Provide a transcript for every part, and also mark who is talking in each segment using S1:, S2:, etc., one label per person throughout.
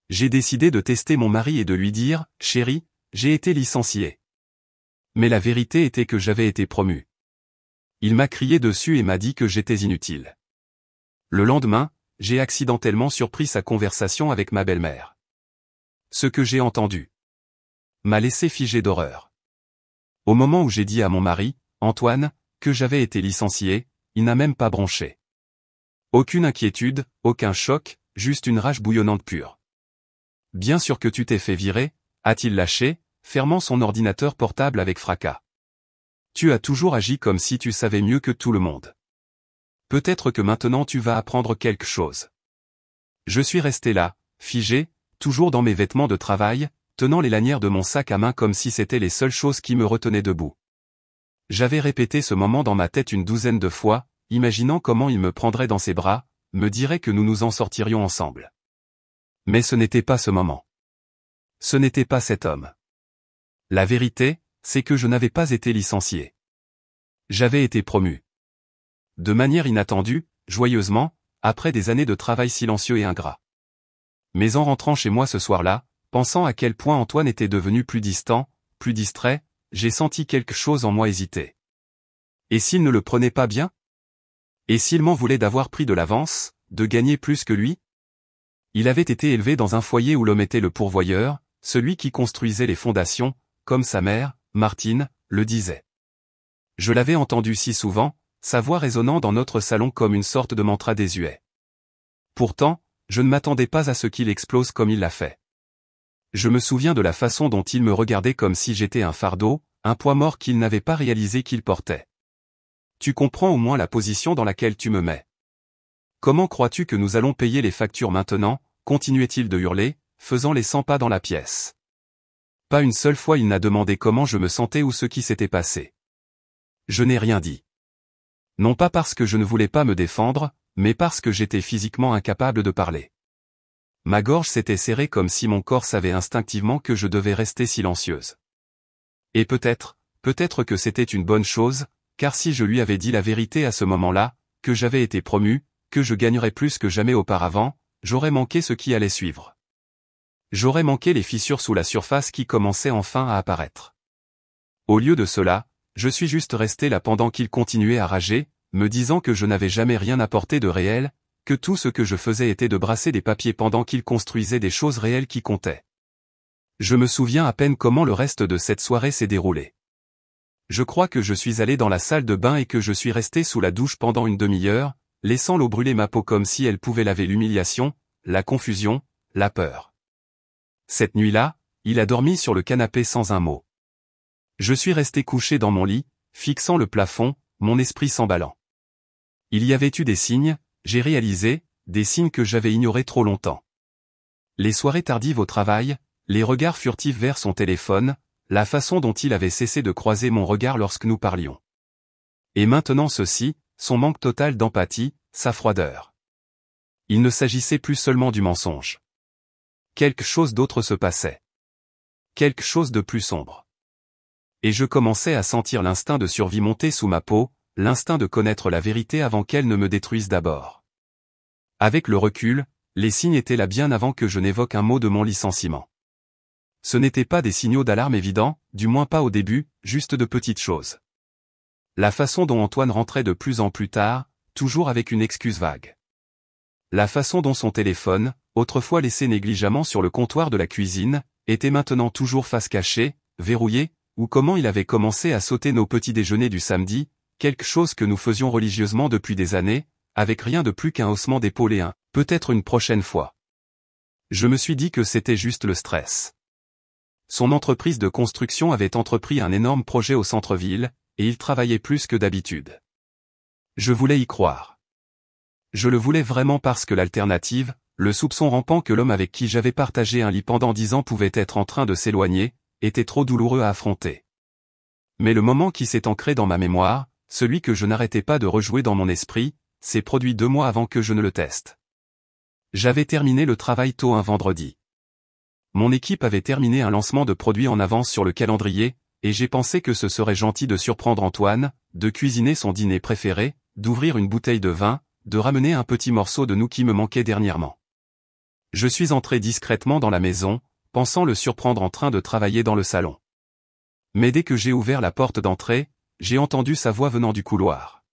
S1: J'ai décidé de tester mon mari et de lui dire, « Chérie, j'ai été licencié. » Mais la vérité était que j'avais été promu. Il m'a crié dessus et m'a dit que j'étais inutile. Le lendemain, j'ai accidentellement surpris sa conversation avec ma belle-mère. Ce que j'ai entendu m'a laissé figé d'horreur. Au moment où j'ai dit à mon mari, Antoine, que j'avais été licencié, il n'a même pas bronché. Aucune inquiétude, aucun choc, juste une rage bouillonnante pure. Bien sûr que tu t'es fait virer, a-t-il lâché, fermant son ordinateur portable avec fracas. Tu as toujours agi comme si tu savais mieux que tout le monde. Peut-être que maintenant tu vas apprendre quelque chose. Je suis resté là, figé, toujours dans mes vêtements de travail, tenant les lanières de mon sac à main comme si c'était les seules choses qui me retenaient debout. J'avais répété ce moment dans ma tête une douzaine de fois, imaginant comment il me prendrait dans ses bras, me dirait que nous nous en sortirions ensemble. Mais ce n'était pas ce moment. Ce n'était pas cet homme. La vérité, c'est que je n'avais pas été licencié. J'avais été promu. De manière inattendue, joyeusement, après des années de travail silencieux et ingrat. Mais en rentrant chez moi ce soir-là, pensant à quel point Antoine était devenu plus distant, plus distrait, j'ai senti quelque chose en moi hésiter. Et s'il ne le prenait pas bien? Et s'il m'en voulait d'avoir pris de l'avance, de gagner plus que lui? Il avait été élevé dans un foyer où l'homme était le pourvoyeur, celui qui construisait les fondations, comme sa mère, Martine, le disait. Je l'avais entendu si souvent, sa voix résonnant dans notre salon comme une sorte de mantra désuet. Pourtant, je ne m'attendais pas à ce qu'il explose comme il l'a fait. Je me souviens de la façon dont il me regardait comme si j'étais un fardeau, un poids mort qu'il n'avait pas réalisé qu'il portait. Tu comprends au moins la position dans laquelle tu me mets. Comment crois-tu que nous allons payer les factures maintenant, continuait-il de hurler, faisant les 100 pas dans la pièce. Pas une seule fois il n'a demandé comment je me sentais ou ce qui s'était passé. Je n'ai rien dit. Non pas parce que je ne voulais pas me défendre, mais parce que j'étais physiquement incapable de parler. Ma gorge s'était serrée comme si mon corps savait instinctivement que je devais rester silencieuse. Et peut-être que c'était une bonne chose, car si je lui avais dit la vérité à ce moment-là, que j'avais été promu, que je gagnerais plus que jamais auparavant, j'aurais manqué ce qui allait suivre. J'aurais manqué les fissures sous la surface qui commençaient enfin à apparaître. Au lieu de cela, je suis juste resté là pendant qu'il continuait à rager, me disant que je n'avais jamais rien apporté de réel, que tout ce que je faisais était de brasser des papiers pendant qu'il construisait des choses réelles qui comptaient. Je me souviens à peine comment le reste de cette soirée s'est déroulé. Je crois que je suis allé dans la salle de bain et que je suis resté sous la douche pendant une demi-heure, laissant l'eau brûler ma peau comme si elle pouvait laver l'humiliation, la confusion, la peur. Cette nuit-là, il a dormi sur le canapé sans un mot. Je suis resté couché dans mon lit, fixant le plafond, mon esprit s'emballant. Il y avait eu des signes, j'ai réalisé, des signes que j'avais ignorés trop longtemps. Les soirées tardives au travail, les regards furtifs vers son téléphone, la façon dont il avait cessé de croiser mon regard lorsque nous parlions. Et maintenant ceci, son manque total d'empathie, sa froideur. Il ne s'agissait plus seulement du mensonge. Quelque chose d'autre se passait. Quelque chose de plus sombre. Et je commençais à sentir l'instinct de survie monter sous ma peau, l'instinct de connaître la vérité avant qu'elle ne me détruise d'abord. Avec le recul, les signes étaient là bien avant que je n'évoque un mot de mon licenciement. Ce n'étaient pas des signaux d'alarme évidents, du moins pas au début, juste de petites choses. La façon dont Antoine rentrait de plus en plus tard, toujours avec une excuse vague. La façon dont son téléphone, autrefois laissé négligemment sur le comptoir de la cuisine, était maintenant toujours face cachée, verrouillé, ou comment il avait commencé à sauter nos petits déjeuners du samedi, quelque chose que nous faisions religieusement depuis des années, avec rien de plus qu'un haussement d'épaule et un « peut-être une prochaine fois ». Je me suis dit que c'était juste le stress. Son entreprise de construction avait entrepris un énorme projet au centre-ville, et il travaillait plus que d'habitude. Je voulais y croire. Je le voulais vraiment parce que l'alternative, le soupçon rampant que l'homme avec qui j'avais partagé un lit pendant 10 ans pouvait être en train de s'éloigner, était trop douloureux à affronter. Mais le moment qui s'est ancré dans ma mémoire, celui que je n'arrêtais pas de rejouer dans mon esprit, s'est produit 2 mois avant que je ne le teste. J'avais terminé le travail tôt un vendredi. Mon équipe avait terminé un lancement de produits en avance sur le calendrier, et j'ai pensé que ce serait gentil de surprendre Antoine, de cuisiner son dîner préféré, d'ouvrir une bouteille de vin, de ramener un petit morceau de nous qui me manquait dernièrement. Je suis entré discrètement dans la maison, pensant le surprendre en train de travailler dans le salon. Mais dès que j'ai ouvert la porte d'entrée, j'ai entendu sa voix venant du couloir.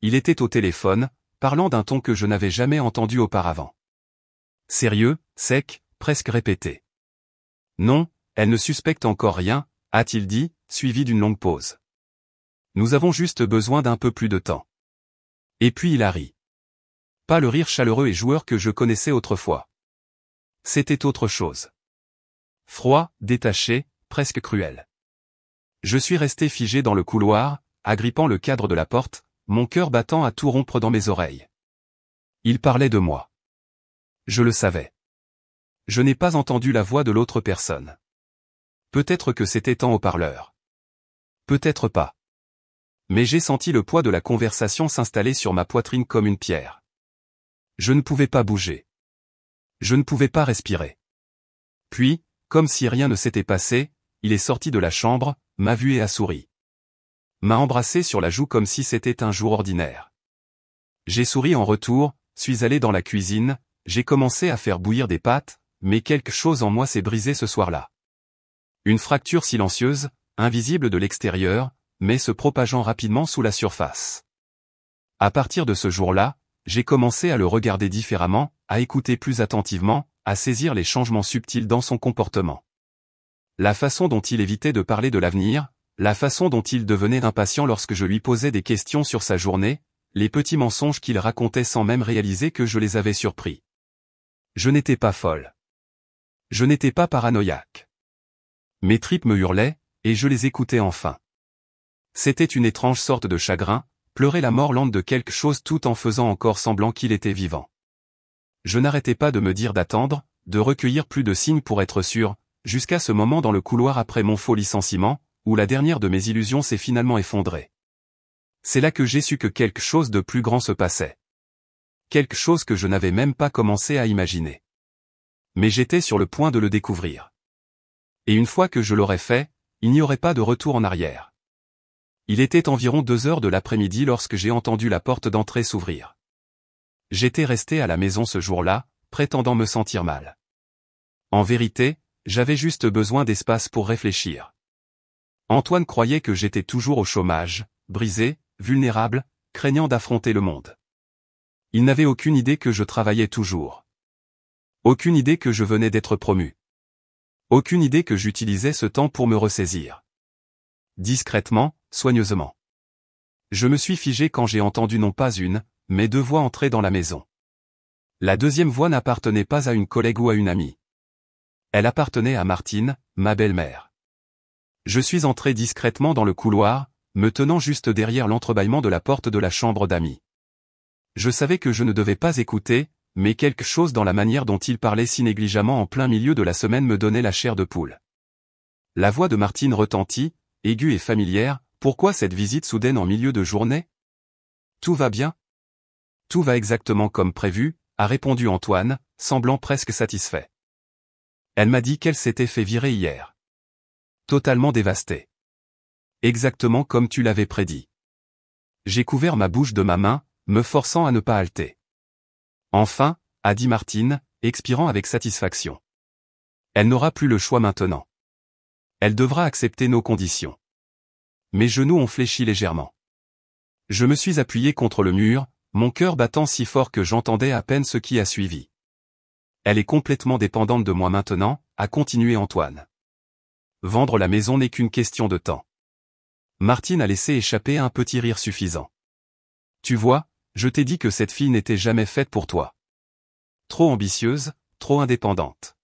S1: Il était au téléphone, parlant d'un ton que je n'avais jamais entendu auparavant. Sérieux, sec, presque répété. Non, elle ne suspecte encore rien, a-t-il dit, suivi d'une longue pause. Nous avons juste besoin d'un peu plus de temps. Et puis il a ri. Pas le rire chaleureux et joueur que je connaissais autrefois. C'était autre chose. Froid, détaché, presque cruel. Je suis resté figé dans le couloir, agrippant le cadre de la porte, mon cœur battant à tout rompre dans mes oreilles. Il parlait de moi. Je le savais. Je n'ai pas entendu la voix de l'autre personne. Peut-être que c'était en haut-parleur. Peut-être pas. Mais j'ai senti le poids de la conversation s'installer sur ma poitrine comme une pierre. Je ne pouvais pas bouger. Je ne pouvais pas respirer. Puis, comme si rien ne s'était passé, il est sorti de la chambre, m'a vu et a souri. M'a embrassé sur la joue comme si c'était un jour ordinaire. J'ai souri en retour, suis allé dans la cuisine, j'ai commencé à faire bouillir des pâtes, mais quelque chose en moi s'est brisé ce soir-là. Une fracture silencieuse, invisible de l'extérieur, mais se propageant rapidement sous la surface. À partir de ce jour-là, j'ai commencé à le regarder différemment, à écouter plus attentivement, à saisir les changements subtils dans son comportement. La façon dont il évitait de parler de l'avenir, la façon dont il devenait impatient lorsque je lui posais des questions sur sa journée, les petits mensonges qu'il racontait sans même réaliser que je les avais surpris. Je n'étais pas folle. Je n'étais pas paranoïaque. Mes tripes me hurlaient, et je les écoutais enfin. C'était une étrange sorte de chagrin, pleurer la mort lente de quelque chose tout en faisant encore semblant qu'il était vivant. Je n'arrêtais pas de me dire d'attendre, de recueillir plus de signes pour être sûr, jusqu'à ce moment dans le couloir après mon faux licenciement, où la dernière de mes illusions s'est finalement effondrée. C'est là que j'ai su que quelque chose de plus grand se passait. Quelque chose que je n'avais même pas commencé à imaginer. Mais j'étais sur le point de le découvrir. Et une fois que je l'aurais fait, il n'y aurait pas de retour en arrière. Il était environ 2 heures de l'après-midi lorsque j'ai entendu la porte d'entrée s'ouvrir. J'étais resté à la maison ce jour-là, prétendant me sentir mal. En vérité, j'avais juste besoin d'espace pour réfléchir. Antoine croyait que j'étais toujours au chômage, brisé, vulnérable, craignant d'affronter le monde. Il n'avait aucune idée que je travaillais toujours. Aucune idée que je venais d'être promu. Aucune idée que j'utilisais ce temps pour me ressaisir. Discrètement, soigneusement. Je me suis figé quand j'ai entendu non pas une, mais 2 voix entrer dans la maison. La deuxième voix n'appartenait pas à une collègue ou à une amie. Elle appartenait à Martine, ma belle-mère. Je suis entré discrètement dans le couloir, me tenant juste derrière l'entrebâillement de la porte de la chambre d'amis. Je savais que je ne devais pas écouter, mais quelque chose dans la manière dont il parlait si négligemment en plein milieu de la semaine me donnait la chair de poule. La voix de Martine retentit, aiguë et familière. Pourquoi cette visite soudaine en milieu de journée? Tout va bien? Tout va exactement comme prévu, a répondu Antoine, semblant presque satisfait. Elle m'a dit qu'elle s'était fait virer hier. Totalement dévastée. Exactement comme tu l'avais prédit. J'ai couvert ma bouche de ma main, me forçant à ne pas halter. Enfin, a dit Martine, expirant avec satisfaction. Elle n'aura plus le choix maintenant. Elle devra accepter nos conditions. Mes genoux ont fléchi légèrement. Je me suis appuyé contre le mur, mon cœur battant si fort que j'entendais à peine ce qui a suivi. Elle est complètement dépendante de moi maintenant, a continué Antoine. Vendre la maison n'est qu'une question de temps. Martine a laissé échapper un petit rire suffisant. Tu vois, je t'ai dit que cette fille n'était jamais faite pour toi. Trop ambitieuse, trop indépendante.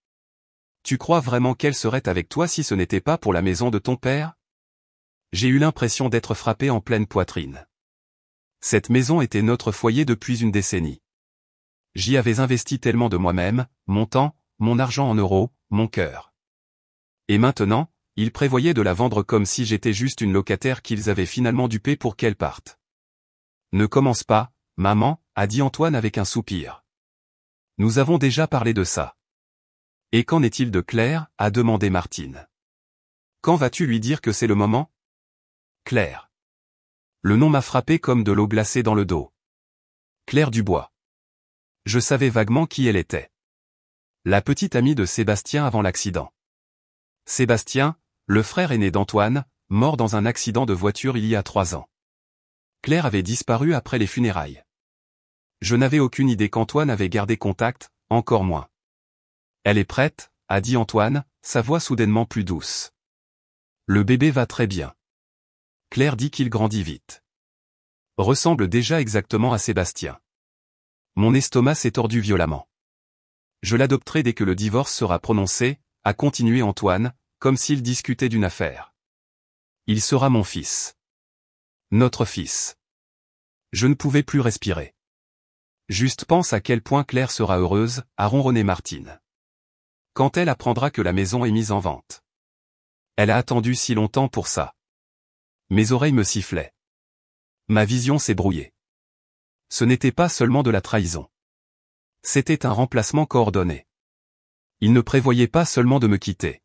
S1: Tu crois vraiment qu'elle serait avec toi si ce n'était pas pour la maison de ton père? J'ai eu l'impression d'être frappé en pleine poitrine. Cette maison était notre foyer depuis une décennie. J'y avais investi tellement de moi-même, mon temps, mon argent en euros, mon cœur. Et maintenant, ils prévoyaient de la vendre comme si j'étais juste une locataire qu'ils avaient finalement dupée pour qu'elle parte. Ne commence pas, maman, a dit Antoine avec un soupir. Nous avons déjà parlé de ça. Et qu'en est-il de Claire, a demandé Martine. Quand vas-tu lui dire que c'est le moment? Claire. Le nom m'a frappé comme de l'eau glacée dans le dos. Claire Dubois. Je savais vaguement qui elle était. la petite amie de Sébastien avant l'accident. Sébastien, le frère aîné d'Antoine, mort dans un accident de voiture il y a 3 ans. Claire avait disparu après les funérailles. Je n'avais aucune idée qu'Antoine avait gardé contact, encore moins. Elle est prête, a dit Antoine, sa voix soudainement plus douce. Le bébé va très bien. Claire dit qu'il grandit vite. Ressemble déjà exactement à Sébastien. Mon estomac s'est tordu violemment. Je l'adopterai dès que le divorce sera prononcé, a continué Antoine, comme s'il discutait d'une affaire. Il sera mon fils. Notre fils. Je ne pouvais plus respirer. Juste pense à quel point Claire sera heureuse, a ronronné Martine. Quand elle apprendra que la maison est mise en vente. Elle a attendu si longtemps pour ça. Mes oreilles me sifflaient. Ma vision s'est brouillée. Ce n'était pas seulement de la trahison. C'était un remplacement coordonné. Il ne prévoyait pas seulement de me quitter.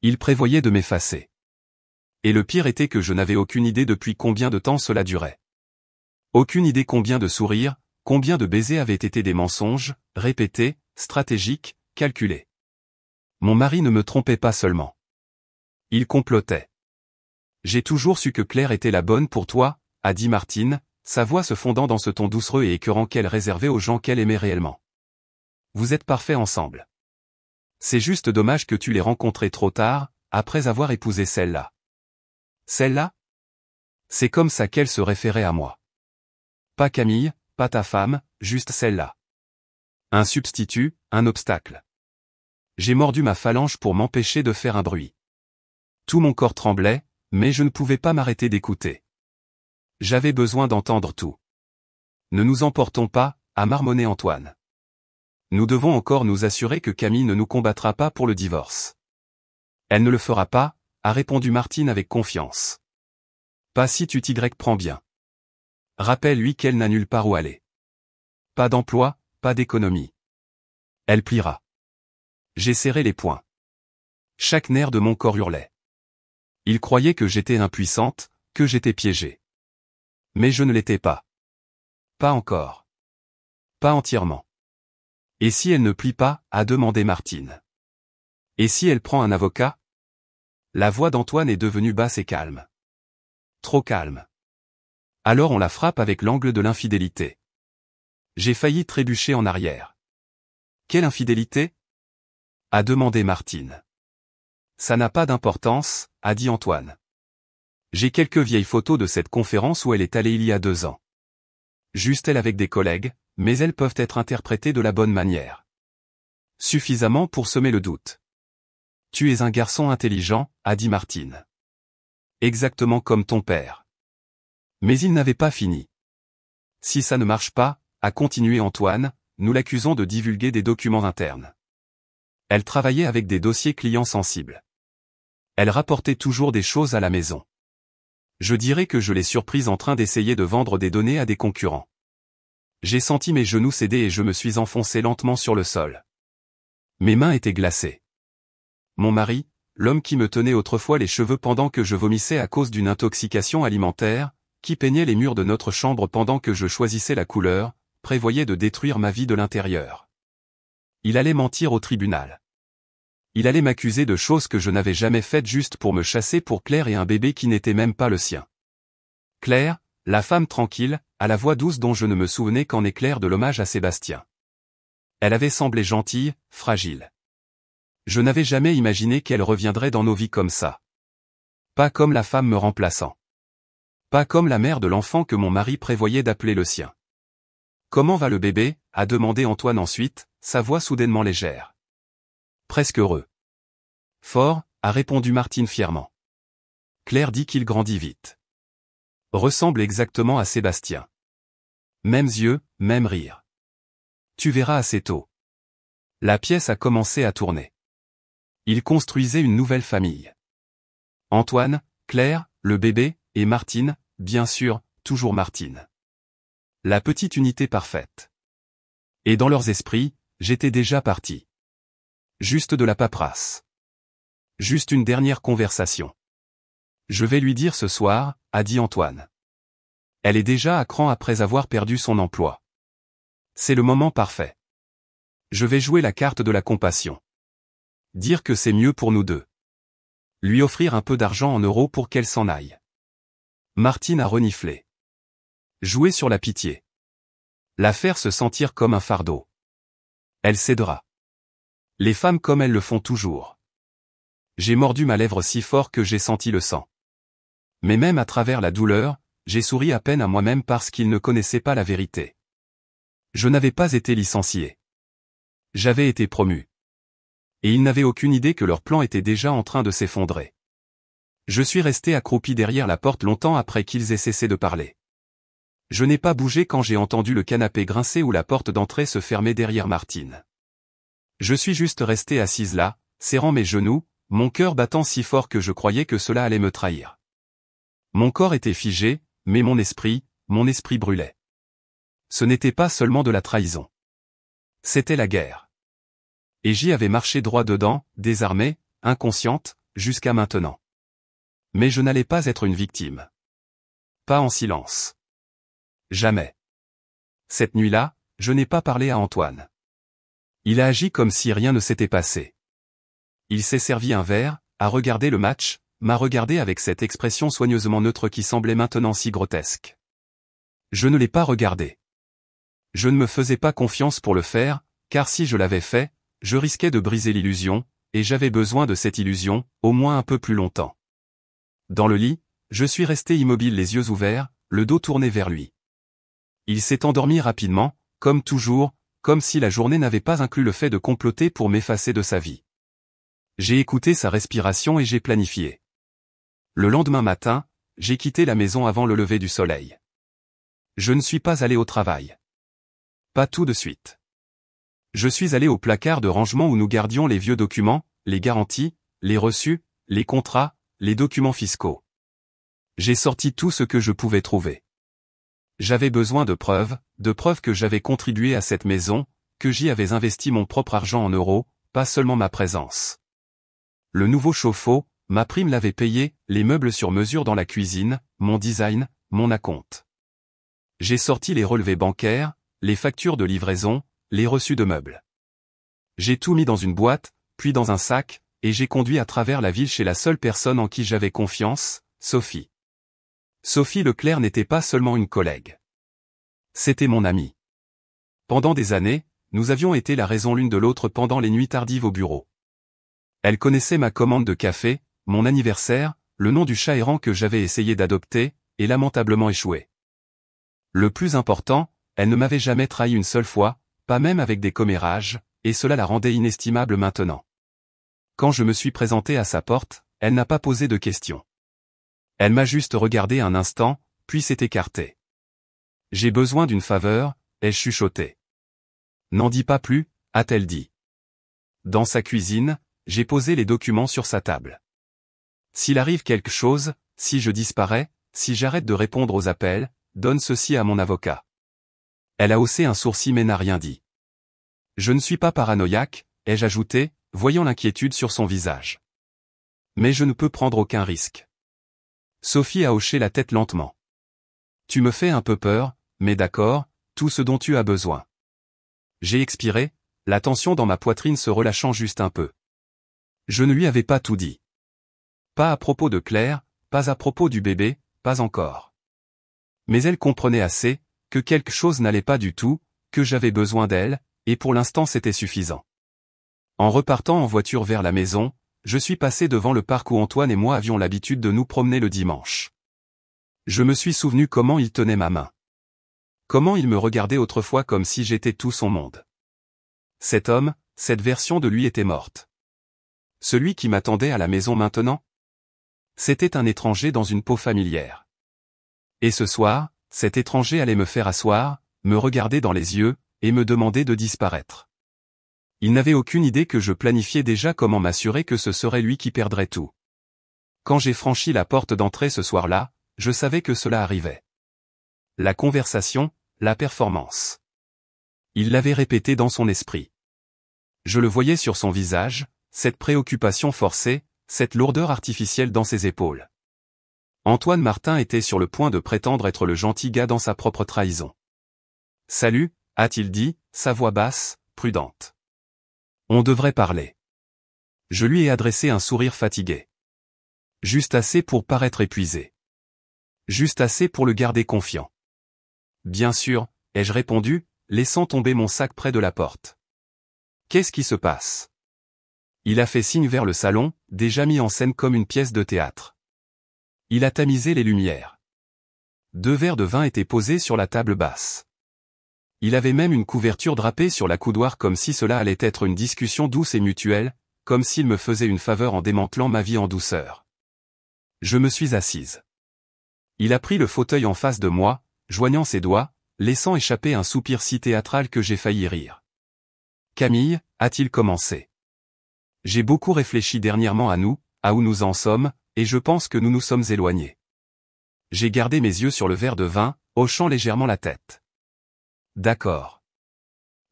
S1: Il prévoyait de m'effacer. Et le pire était que je n'avais aucune idée depuis combien de temps cela durait. Aucune idée combien de sourires, combien de baisers avaient été des mensonges, répétés, stratégiques, calculés. Mon mari ne me trompait pas seulement. Il complotait. J'ai toujours su que Claire était la bonne pour toi, a dit Martine, sa voix se fondant dans ce ton doucereux et écœurant qu'elle réservait aux gens qu'elle aimait réellement. Vous êtes parfaits ensemble. C'est juste dommage que tu l'aies rencontrée trop tard, après avoir épousé celle-là. Celle-là? C'est comme ça qu'elle se référait à moi. Pas Camille, pas ta femme, juste celle-là. Un substitut, un obstacle. J'ai mordu ma phalange pour m'empêcher de faire un bruit. Tout mon corps tremblait, mais je ne pouvais pas m'arrêter d'écouter. J'avais besoin d'entendre tout. Ne nous emportons pas, a marmonné Antoine. Nous devons encore nous assurer que Camille ne nous combattra pas pour le divorce. Elle ne le fera pas, a répondu Martine avec confiance. Pas si tu t'y prends bien. Rappelle-lui qu'elle n'a nulle part où aller. Pas d'emploi, pas d'économie. Elle pliera. J'ai serré les poings. Chaque nerf de mon corps hurlait. Il croyait que j'étais impuissante, que j'étais piégée. Mais je ne l'étais pas. Pas encore. Pas entièrement. Et si elle ne plie pas, a demandé Martine. Et si elle prend un avocat? La voix d'Antoine est devenue basse et calme. Trop calme. Alors on la frappe avec l'angle de l'infidélité. J'ai failli trébucher en arrière. Quelle infidélité? A demandé Martine. Ça n'a pas d'importance, a dit Antoine. J'ai quelques vieilles photos de cette conférence où elle est allée il y a 2 ans. Juste elle avec des collègues, mais elles peuvent être interprétées de la bonne manière. Suffisamment pour semer le doute. Tu es un garçon intelligent, a dit Martine. Exactement comme ton père. Mais il n'avait pas fini. Si ça ne marche pas, a continué Antoine, nous l'accusons de divulguer des documents internes. Elle travaillait avec des dossiers clients sensibles. Elle rapportait toujours des choses à la maison. Je dirais que je l'ai surprise en train d'essayer de vendre des données à des concurrents. J'ai senti mes genoux céder et je me suis enfoncé lentement sur le sol. Mes mains étaient glacées. Mon mari, l'homme qui me tenait autrefois les cheveux pendant que je vomissais à cause d'une intoxication alimentaire, qui peignait les murs de notre chambre pendant que je choisissais la couleur, prévoyait de détruire ma vie de l'intérieur. Il allait mentir au tribunal. Il allait m'accuser de choses que je n'avais jamais faites juste pour me chasser pour Claire et un bébé qui n'était même pas le sien. Claire, la femme tranquille, à la voix douce dont je ne me souvenais qu'en éclair de l'hommage à Sébastien. Elle avait semblé gentille, fragile. Je n'avais jamais imaginé qu'elle reviendrait dans nos vies comme ça. Pas comme la femme me remplaçant. Pas comme la mère de l'enfant que mon mari prévoyait d'appeler le sien. Comment va le bébé? A demandé Antoine ensuite, sa voix soudainement légère. Presque heureux. Fort, a répondu Martine fièrement. Claire dit qu'il grandit vite. Ressemble exactement à Sébastien. Mêmes yeux, même rire. Tu verras assez tôt. La pièce a commencé à tourner. Il construisait une nouvelle famille. Antoine, Claire, le bébé, et Martine, bien sûr, toujours Martine. La petite unité parfaite. Et dans leurs esprits, j'étais déjà parti. Juste de la paperasse. Juste une dernière conversation. Je vais lui dire ce soir, a dit Antoine. Elle est déjà à cran après avoir perdu son emploi. C'est le moment parfait. Je vais jouer la carte de la compassion. Dire que c'est mieux pour nous deux. Lui offrir un peu d'argent en euros pour qu'elle s'en aille. Martine a reniflé. Jouer sur la pitié. La faire se sentir comme un fardeau. Elle cédera. Les femmes comme elles le font toujours. J'ai mordu ma lèvre si fort que j'ai senti le sang. Mais même à travers la douleur, j'ai souri à peine à moi-même parce qu'il ne connaissait pas la vérité. Je n'avais pas été licencié. J'avais été promu. Et ils n'avaient aucune idée que leur plan était déjà en train de s'effondrer. Je suis resté accroupi derrière la porte longtemps après qu'ils aient cessé de parler. Je n'ai pas bougé quand j'ai entendu le canapé grincer ou la porte d'entrée se fermer derrière Martine. Je suis juste resté assise là, serrant mes genoux, mon cœur battant si fort que je croyais que cela allait me trahir. Mon corps était figé, mais mon esprit brûlait. Ce n'était pas seulement de la trahison. C'était la guerre. Et j'y avais marché droit dedans, désarmée, inconsciente, jusqu'à maintenant. Mais je n'allais pas être une victime. Pas en silence. Jamais. Cette nuit-là, je n'ai pas parlé à Antoine. Il a agi comme si rien ne s'était passé. Il s'est servi un verre, a regardé le match, m'a regardé avec cette expression soigneusement neutre qui semblait maintenant si grotesque. Je ne l'ai pas regardé. Je ne me faisais pas confiance pour le faire, car si je l'avais fait, je risquais de briser l'illusion, et j'avais besoin de cette illusion, au moins un peu plus longtemps. Dans le lit, je suis resté immobile les yeux ouverts, le dos tourné vers lui. Il s'est endormi rapidement, comme toujours, comme si la journée n'avait pas inclus le fait de comploter pour m'effacer de sa vie. J'ai écouté sa respiration et j'ai planifié. Le lendemain matin, j'ai quitté la maison avant le lever du soleil. Je ne suis pas allé au travail. Pas tout de suite. Je suis allé au placard de rangement où nous gardions les vieux documents, les garanties, les reçus, les contrats, les documents fiscaux. J'ai sorti tout ce que je pouvais trouver. J'avais besoin de preuves que j'avais contribué à cette maison, que j'y avais investi mon propre argent en euros, pas seulement ma présence. Le nouveau chauffe-eau, ma prime l'avait payé, les meubles sur mesure dans la cuisine, mon design, mon acompte. J'ai sorti les relevés bancaires, les factures de livraison, les reçus de meubles. J'ai tout mis dans une boîte, puis dans un sac, et j'ai conduit à travers la ville chez la seule personne en qui j'avais confiance, Sophie. Sophie Leclerc n'était pas seulement une collègue. C'était mon amie. Pendant des années, nous avions été la raison l'une de l'autre pendant les nuits tardives au bureau. Elle connaissait ma commande de café, mon anniversaire, le nom du chat errant que j'avais essayé d'adopter, et lamentablement échoué. Le plus important, elle ne m'avait jamais trahi une seule fois, pas même avec des commérages, et cela la rendait inestimable maintenant. Quand je me suis présenté à sa porte, elle n'a pas posé de questions. Elle m'a juste regardé un instant, puis s'est écartée. J'ai besoin d'une faveur, ai-je chuchoté. N'en dis pas plus, a-t-elle dit. Dans sa cuisine, j'ai posé les documents sur sa table. S'il arrive quelque chose, si je disparais, si j'arrête de répondre aux appels, donne ceci à mon avocat. Elle a haussé un sourcil mais n'a rien dit. Je ne suis pas paranoïaque, ai-je ajouté, voyant l'inquiétude sur son visage. Mais je ne peux prendre aucun risque. Sophie a hoché la tête lentement. Tu me fais un peu peur, mais d'accord, tout ce dont tu as besoin. J'ai expiré, la tension dans ma poitrine se relâchant juste un peu. Je ne lui avais pas tout dit. Pas à propos de Claire, pas à propos du bébé, pas encore. Mais elle comprenait assez, que quelque chose n'allait pas du tout, que j'avais besoin d'elle, et pour l'instant c'était suffisant. En repartant en voiture vers la maison, je suis passé devant le parc où Antoine et moi avions l'habitude de nous promener le dimanche. Je me suis souvenu comment il tenait ma main. Comment il me regardait autrefois comme si j'étais tout son monde. Cet homme, cette version de lui était morte. Celui qui m'attendait à la maison maintenant? C'était un étranger dans une peau familière. Et ce soir, cet étranger allait me faire asseoir, me regarder dans les yeux, et me demander de disparaître. Il n'avait aucune idée que je planifiais déjà comment m'assurer que ce serait lui qui perdrait tout. Quand j'ai franchi la porte d'entrée ce soir-là, je savais que cela arrivait. La conversation, la performance. Il l'avait répété dans son esprit. Je le voyais sur son visage, cette préoccupation forcée, cette lourdeur artificielle dans ses épaules. Antoine Martin était sur le point de prétendre être le gentil gars dans sa propre trahison. « Salut », a-t-il dit, sa voix basse, prudente. On devrait parler. Je lui ai adressé un sourire fatigué. Juste assez pour paraître épuisé. Juste assez pour le garder confiant. Bien sûr, ai-je répondu, laissant tomber mon sac près de la porte. Qu'est-ce qui se passe? Il a fait signe vers le salon, déjà mis en scène comme une pièce de théâtre. Il a tamisé les lumières. 2 verres de vin étaient posés sur la table basse. Il avait même une couverture drapée sur la coudoir comme si cela allait être une discussion douce et mutuelle, comme s'il me faisait une faveur en démantelant ma vie en douceur. Je me suis assise. Il a pris le fauteuil en face de moi, joignant ses doigts, laissant échapper un soupir si théâtral que j'ai failli rire. Camille, a-t-il commencé. J'ai beaucoup réfléchi dernièrement à nous, à où nous en sommes, et je pense que nous nous sommes éloignés. J'ai gardé mes yeux sur le verre de vin, hochant légèrement la tête. D'accord.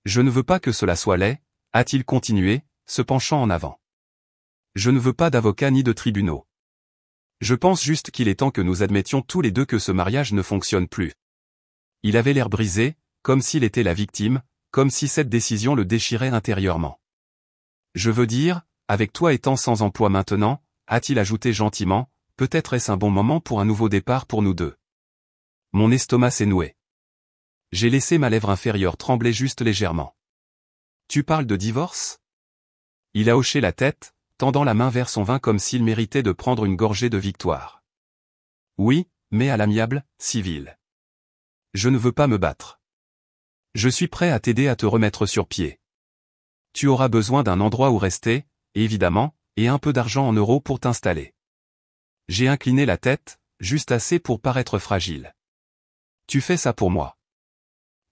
S1: Je ne veux pas que cela soit laid, a-t-il continué, se penchant en avant. Je ne veux pas d'avocat ni de tribunaux. Je pense juste qu'il est temps que nous admettions tous les deux que ce mariage ne fonctionne plus. Il avait l'air brisé, comme s'il était la victime, comme si cette décision le déchirait intérieurement. Je veux dire, avec toi étant sans emploi maintenant, a-t-il ajouté gentiment, peut-être est-ce un bon moment pour un nouveau départ pour nous deux. Mon estomac s'est noué. J'ai laissé ma lèvre inférieure trembler juste légèrement. Tu parles de divorce? Il a hoché la tête, tendant la main vers son vin comme s'il méritait de prendre une gorgée de victoire. Oui, mais à l'amiable, civil. Je ne veux pas me battre. Je suis prêt à t'aider à te remettre sur pied. Tu auras besoin d'un endroit où rester, évidemment, et un peu d'argent en euros pour t'installer. J'ai incliné la tête, juste assez pour paraître fragile. Tu fais ça pour moi.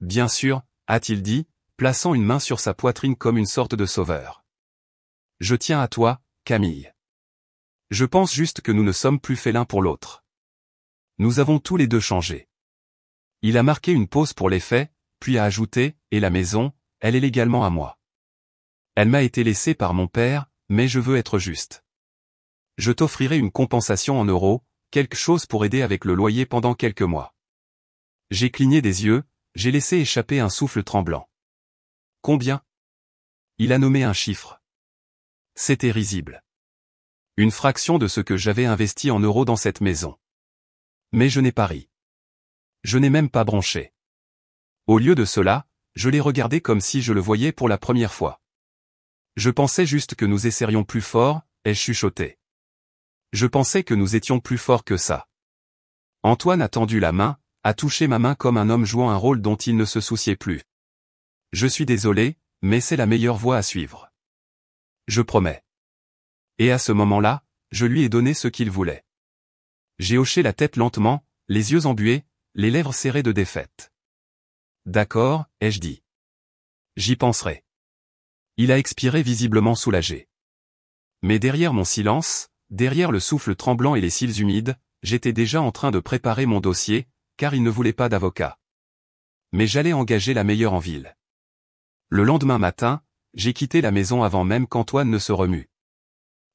S1: Bien sûr, a-t-il dit, plaçant une main sur sa poitrine comme une sorte de sauveur. Je tiens à toi, Camille. Je pense juste que nous ne sommes plus faits l'un pour l'autre. Nous avons tous les deux changé. Il a marqué une pause pour les faits, puis a ajouté, et la maison, elle est légalement à moi. Elle m'a été laissée par mon père, mais je veux être juste. Je t'offrirai une compensation en euros, quelque chose pour aider avec le loyer pendant quelques mois. J'ai cligné des yeux, j'ai laissé échapper un souffle tremblant. Combien? Il a nommé un chiffre. C'était risible. Une fraction de ce que j'avais investi en euros dans cette maison. Mais je n'ai pas ri. Je n'ai même pas bronché. Au lieu de cela, je l'ai regardé comme si je le voyais pour la première fois. Je pensais juste que nous essaierions plus fort, ai-je chuchoté. Je pensais que nous étions plus forts que ça. Antoine a tendu la main, a touché ma main comme un homme jouant un rôle dont il ne se souciait plus. Je suis désolé, mais c'est la meilleure voie à suivre. Je promets. Et à ce moment-là, je lui ai donné ce qu'il voulait. J'ai hoché la tête lentement, les yeux embués, les lèvres serrées de défaite. D'accord, ai-je dit. J'y penserai. Il a expiré visiblement soulagé. Mais derrière mon silence, derrière le souffle tremblant et les cils humides, j'étais déjà en train de préparer mon dossier, car il ne voulait pas d'avocat. Mais j'allais engager la meilleure en ville. Le lendemain matin, j'ai quitté la maison avant même qu'Antoine ne se remue.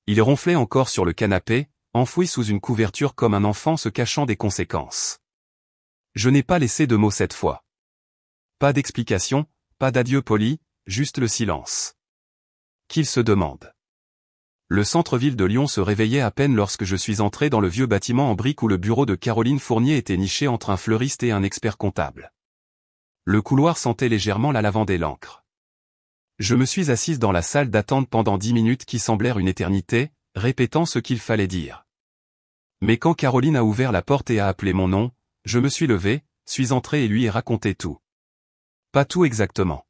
S1: Il ronflait encore sur le canapé, enfoui sous une couverture comme un enfant se cachant des conséquences. Je n'ai pas laissé de mots cette fois. Pas d'explication, pas d'adieu poli, juste le silence. Qu'il se demande. Le centre-ville de Lyon se réveillait à peine lorsque je suis entré dans le vieux bâtiment en briques où le bureau de Caroline Fournier était niché entre un fleuriste et un expert comptable. Le couloir sentait légèrement la lavande et l'encre. Je me suis assise dans la salle d'attente pendant 10 minutes qui semblèrent une éternité, répétant ce qu'il fallait dire. Mais quand Caroline a ouvert la porte et a appelé mon nom, je me suis levé, suis entré et lui ai raconté tout. Pas tout exactement.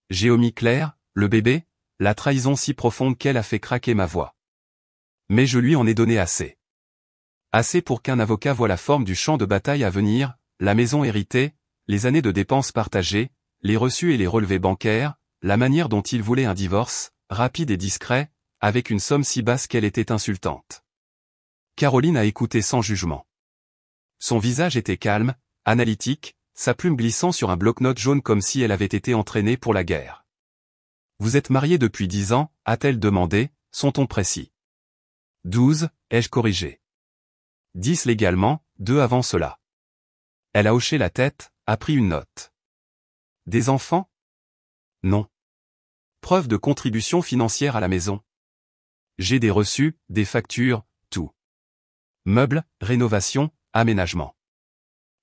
S1: J'ai omis Claire, le bébé, la trahison si profonde qu'elle a fait craquer ma voix. Mais je lui en ai donné assez. Assez pour qu'un avocat voie la forme du champ de bataille à venir, la maison héritée, les années de dépenses partagées, les reçus et les relevés bancaires, la manière dont il voulait un divorce, rapide et discret, avec une somme si basse qu'elle était insultante. Caroline a écouté sans jugement. Son visage était calme, analytique, sa plume glissant sur un bloc-notes jaune comme si elle avait été entraînée pour la guerre. Vous êtes mariés depuis 10 ans, a-t-elle demandé, son ton précis. 12, ai-je corrigé. 10 légalement, 2 avant cela. Elle a hoché la tête, a pris une note. Des enfants? Non. Preuve de contribution financière à la maison. J'ai des reçus, des factures, tout. Meubles, rénovation, aménagement.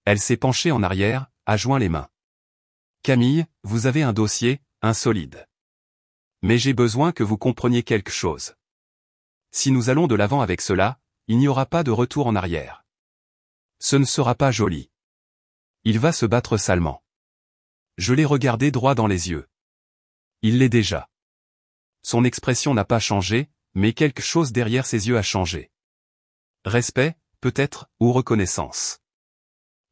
S1: Elle s'est penchée en arrière, a joint les mains. Camille, vous avez un dossier, insolide. Mais j'ai besoin que vous compreniez quelque chose. Si nous allons de l'avant avec cela, il n'y aura pas de retour en arrière. Ce ne sera pas joli. Il va se battre salement. Je l'ai regardé droit dans les yeux. Il l'est déjà. Son expression n'a pas changé, mais quelque chose derrière ses yeux a changé. Respect, peut-être, ou reconnaissance.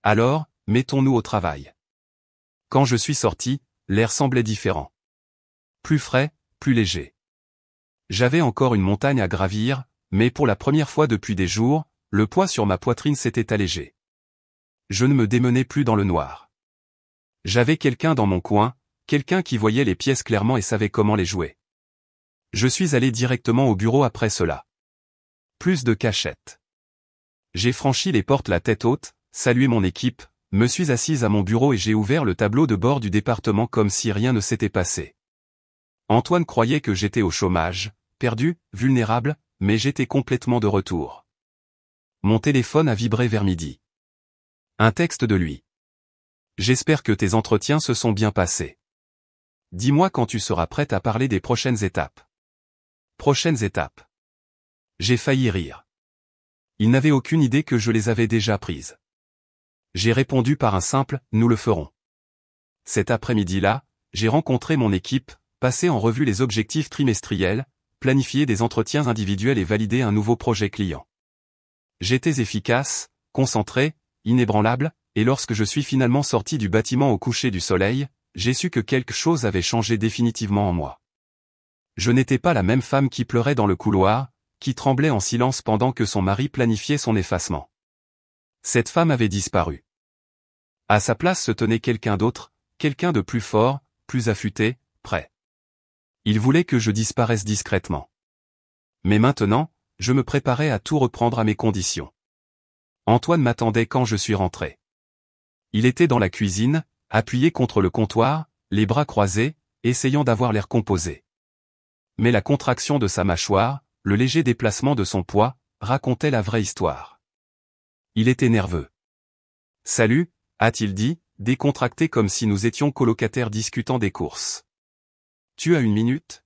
S1: Alors, mettons-nous au travail. Quand je suis sorti, l'air semblait différent. Plus frais, plus léger. J'avais encore une montagne à gravir, mais pour la première fois depuis des jours, le poids sur ma poitrine s'était allégé. Je ne me démenais plus dans le noir. J'avais quelqu'un dans mon coin, quelqu'un qui voyait les pièces clairement et savait comment les jouer. Je suis allé directement au bureau après cela. Plus de cachette. J'ai franchi les portes la tête haute, salué mon équipe, me suis assise à mon bureau et j'ai ouvert le tableau de bord du département comme si rien ne s'était passé. Antoine croyait que j'étais au chômage, perdu, vulnérable, mais j'étais complètement de retour. Mon téléphone a vibré vers midi. Un texte de lui. J'espère que tes entretiens se sont bien passés. Dis-moi quand tu seras prête à parler des prochaines étapes. Prochaines étapes. J'ai failli rire. Il n'avait aucune idée que je les avais déjà prises. J'ai répondu par un simple « nous le ferons ». Cet après-midi-là, j'ai rencontré mon équipe, passé en revue les objectifs trimestriels, planifié des entretiens individuels et validé un nouveau projet client. J'étais efficace, concentré, inébranlable, et lorsque je suis finalement sorti du bâtiment au coucher du soleil, j'ai su que quelque chose avait changé définitivement en moi. Je n'étais pas la même femme qui pleurait dans le couloir, qui tremblait en silence pendant que son mari planifiait son effacement. Cette femme avait disparu. À sa place se tenait quelqu'un d'autre, quelqu'un de plus fort, plus affûté, prêt. Il voulait que je disparaisse discrètement. Mais maintenant, je me préparais à tout reprendre à mes conditions. Antoine m'attendait quand je suis rentré. Il était dans la cuisine, appuyé contre le comptoir, les bras croisés, essayant d'avoir l'air composé. Mais la contraction de sa mâchoire, le léger déplacement de son poids, racontaient la vraie histoire. Il était nerveux. « Salut », a-t-il dit, décontracté comme si nous étions colocataires discutant des courses. « Tu as une minute ?»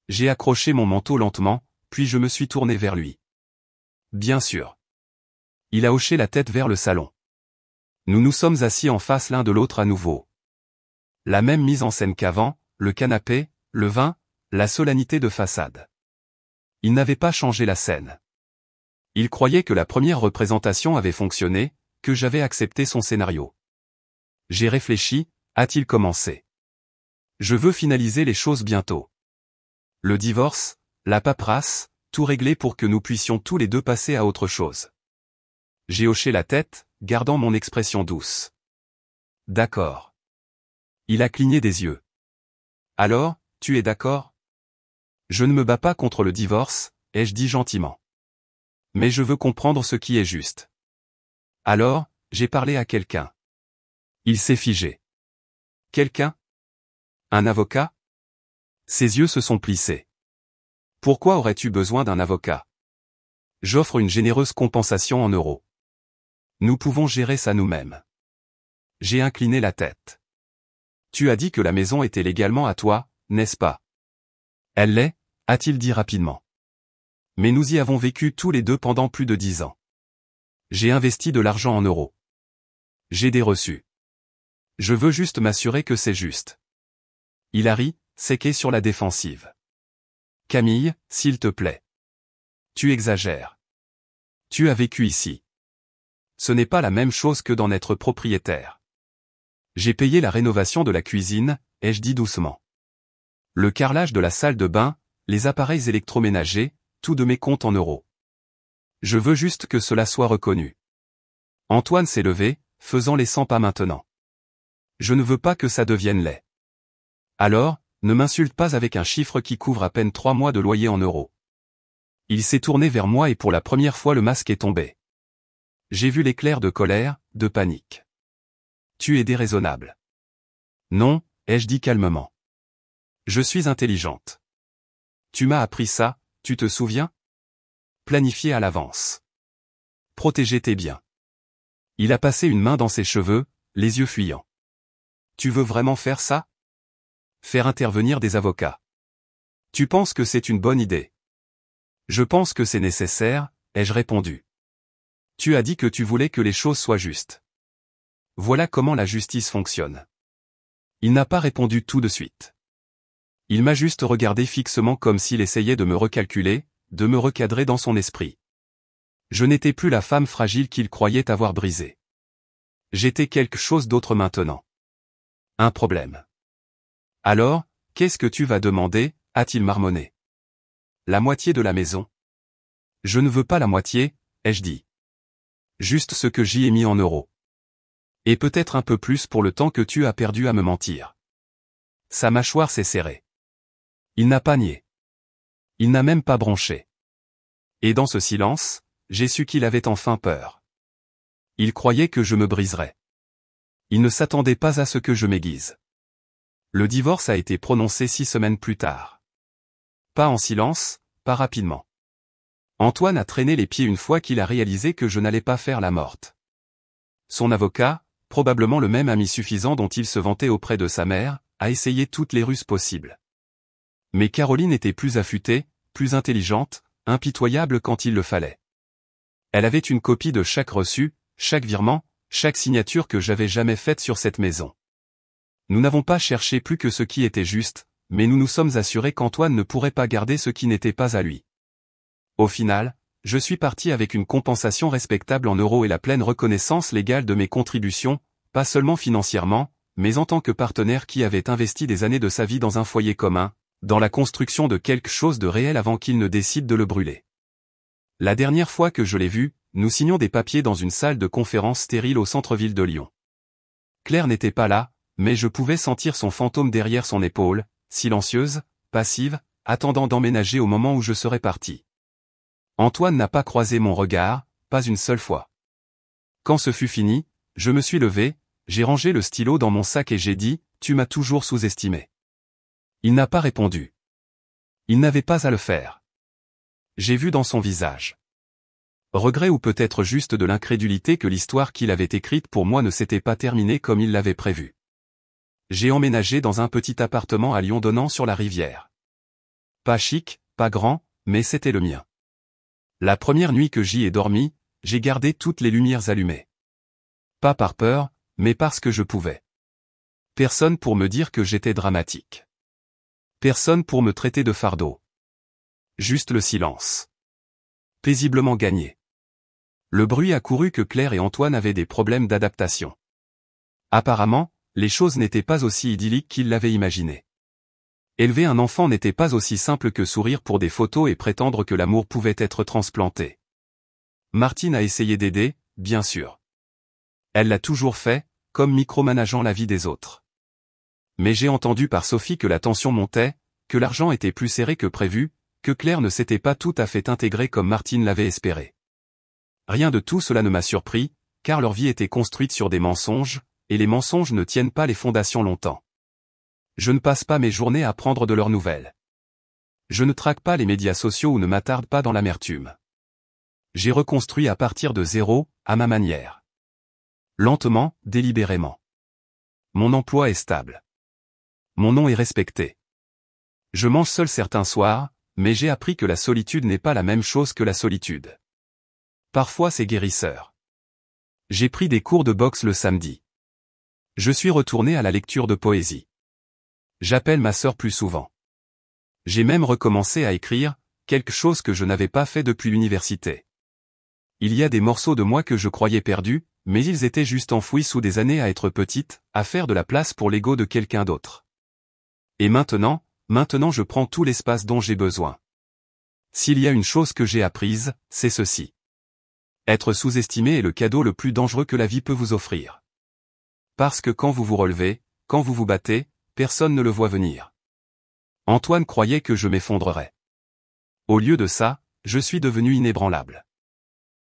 S1: J'ai accroché mon manteau lentement, puis je me suis tourné vers lui. « Bien sûr. » Il a hoché la tête vers le salon. Nous nous sommes assis en face l'un de l'autre à nouveau. La même mise en scène qu'avant, le canapé, le vin, la solennité de façade. Il n'avait pas changé la scène. Il croyait que la première représentation avait fonctionné, que j'avais accepté son scénario. J'ai réfléchi, a-t-il commencé. Je veux finaliser les choses bientôt. Le divorce, la paperasse, tout réglé pour que nous puissions tous les deux passer à autre chose. J'ai hoché la tête, gardant mon expression douce. D'accord. Il a cligné des yeux. Alors, tu es d'accord ? Je ne me bats pas contre le divorce, ai-je dit gentiment. Mais je veux comprendre ce qui est juste. Alors, j'ai parlé à quelqu'un. Il s'est figé. Quelqu'un ? Un avocat ? Ses yeux se sont plissés. Pourquoi aurais-tu besoin d'un avocat ? J'offre une généreuse compensation en euros. Nous pouvons gérer ça nous-mêmes. J'ai incliné la tête. Tu as dit que la maison était légalement à toi, n'est-ce pas ? Elle l'est, a-t-il dit rapidement. Mais nous y avons vécu tous les deux pendant plus de 10 ans. J'ai investi de l'argent en euros. J'ai des reçus. Je veux juste m'assurer que c'est juste. Il a ri, séqué sur la défensive. Camille, s'il te plaît. Tu exagères. Tu as vécu ici. Ce n'est pas la même chose que d'en être propriétaire. J'ai payé la rénovation de la cuisine, ai-je dit doucement. Le carrelage de la salle de bain, les appareils électroménagers, tout de mes comptes en euros. Je veux juste que cela soit reconnu. Antoine s'est levé, faisant les 100 pas maintenant. Je ne veux pas que ça devienne laid. Alors, ne m'insulte pas avec un chiffre qui couvre à peine 3 mois de loyer en euros. Il s'est tourné vers moi et pour la première fois le masque est tombé. J'ai vu l'éclair de colère, de panique. Tu es déraisonnable. Non, ai-je dit calmement. Je suis intelligente. Tu m'as appris ça, tu te souviens? Planifier à l'avance. Protéger tes biens. Il a passé une main dans ses cheveux, les yeux fuyants. Tu veux vraiment faire ça? Faire intervenir des avocats. Tu penses que c'est une bonne idée? Je pense que c'est nécessaire, ai-je répondu. Tu as dit que tu voulais que les choses soient justes. Voilà comment la justice fonctionne. Il n'a pas répondu tout de suite. Il m'a juste regardé fixement comme s'il essayait de me recalculer, de me recadrer dans son esprit. Je n'étais plus la femme fragile qu'il croyait avoir brisée. J'étais quelque chose d'autre maintenant. Un problème. Alors, qu'est-ce que tu vas demander, a-t-il marmonné. La moitié de la maison. Je ne veux pas la moitié, ai-je dit. Juste ce que j'y ai mis en euros. Et peut-être un peu plus pour le temps que tu as perdu à me mentir. Sa mâchoire s'est serrée. Il n'a pas nié. Il n'a même pas bronché. Et dans ce silence, j'ai su qu'il avait enfin peur. Il croyait que je me briserais. Il ne s'attendait pas à ce que je m'aiguise. Le divorce a été prononcé 6 semaines plus tard. Pas en silence, pas rapidement. Antoine a traîné les pieds une fois qu'il a réalisé que je n'allais pas faire la morte. Son avocat, probablement le même ami suffisant dont il se vantait auprès de sa mère, a essayé toutes les ruses possibles. Mais Caroline était plus affûtée, plus intelligente, impitoyable quand il le fallait. Elle avait une copie de chaque reçu, chaque virement, chaque signature que j'avais jamais faite sur cette maison. Nous n'avons pas cherché plus que ce qui était juste, mais nous nous sommes assurés qu'Antoine ne pourrait pas garder ce qui n'était pas à lui. Au final, je suis parti avec une compensation respectable en euros et la pleine reconnaissance légale de mes contributions, pas seulement financièrement, mais en tant que partenaire qui avait investi des années de sa vie dans un foyer commun, dans la construction de quelque chose de réel avant qu'il ne décide de le brûler. La dernière fois que je l'ai vu, nous signions des papiers dans une salle de conférence stérile au centre-ville de Lyon. Claire n'était pas là, mais je pouvais sentir son fantôme derrière son épaule, silencieuse, passive, attendant d'emménager au moment où je serais parti. Antoine n'a pas croisé mon regard, pas une seule fois. Quand ce fut fini, je me suis levé, j'ai rangé le stylo dans mon sac et j'ai dit, « Tu m'as toujours sous-estimé. » Il n'a pas répondu. Il n'avait pas à le faire. J'ai vu dans son visage. Regret ou peut-être juste de l'incrédulité que l'histoire qu'il avait écrite pour moi ne s'était pas terminée comme il l'avait prévu. J'ai emménagé dans un petit appartement à Lyon donnant sur la rivière. Pas chic, pas grand, mais c'était le mien. La première nuit que j'y ai dormi, j'ai gardé toutes les lumières allumées. Pas par peur, mais parce que je pouvais. Personne pour me dire que j'étais dramatique. Personne pour me traiter de fardeau. Juste le silence. Paisiblement gagné. Le bruit a couru que Claire et Antoine avaient des problèmes d'adaptation. Apparemment, les choses n'étaient pas aussi idylliques qu'ils l'avaient imaginé. Élever un enfant n'était pas aussi simple que sourire pour des photos et prétendre que l'amour pouvait être transplanté. Martine a essayé d'aider, bien sûr. Elle l'a toujours fait, comme micromanageant la vie des autres. Mais j'ai entendu par Sophie que la tension montait, que l'argent était plus serré que prévu, que Claire ne s'était pas tout à fait intégrée comme Martine l'avait espéré. Rien de tout cela ne m'a surpris, car leur vie était construite sur des mensonges, et les mensonges ne tiennent pas les fondations longtemps. Je ne passe pas mes journées à prendre de leurs nouvelles. Je ne traque pas les médias sociaux ou ne m'attarde pas dans l'amertume. J'ai reconstruit à partir de zéro, à ma manière. Lentement, délibérément. Mon emploi est stable. Mon nom est respecté. Je mange seul certains soirs, mais j'ai appris que la solitude n'est pas la même chose que la solitude. Parfois c'est guérisseur. J'ai pris des cours de boxe le samedi. Je suis retourné à la lecture de poésie. J'appelle ma sœur plus souvent. J'ai même recommencé à écrire, quelque chose que je n'avais pas fait depuis l'université. Il y a des morceaux de moi que je croyais perdus, mais ils étaient juste enfouis sous des années à être petite, à faire de la place pour l'ego de quelqu'un d'autre. Et maintenant je prends tout l'espace dont j'ai besoin. S'il y a une chose que j'ai apprise, c'est ceci. Être sous-estimé est le cadeau le plus dangereux que la vie peut vous offrir. Parce que quand vous vous relevez, quand vous vous battez, personne ne le voit venir. Antoine croyait que je m'effondrerais. Au lieu de ça, je suis devenu inébranlable.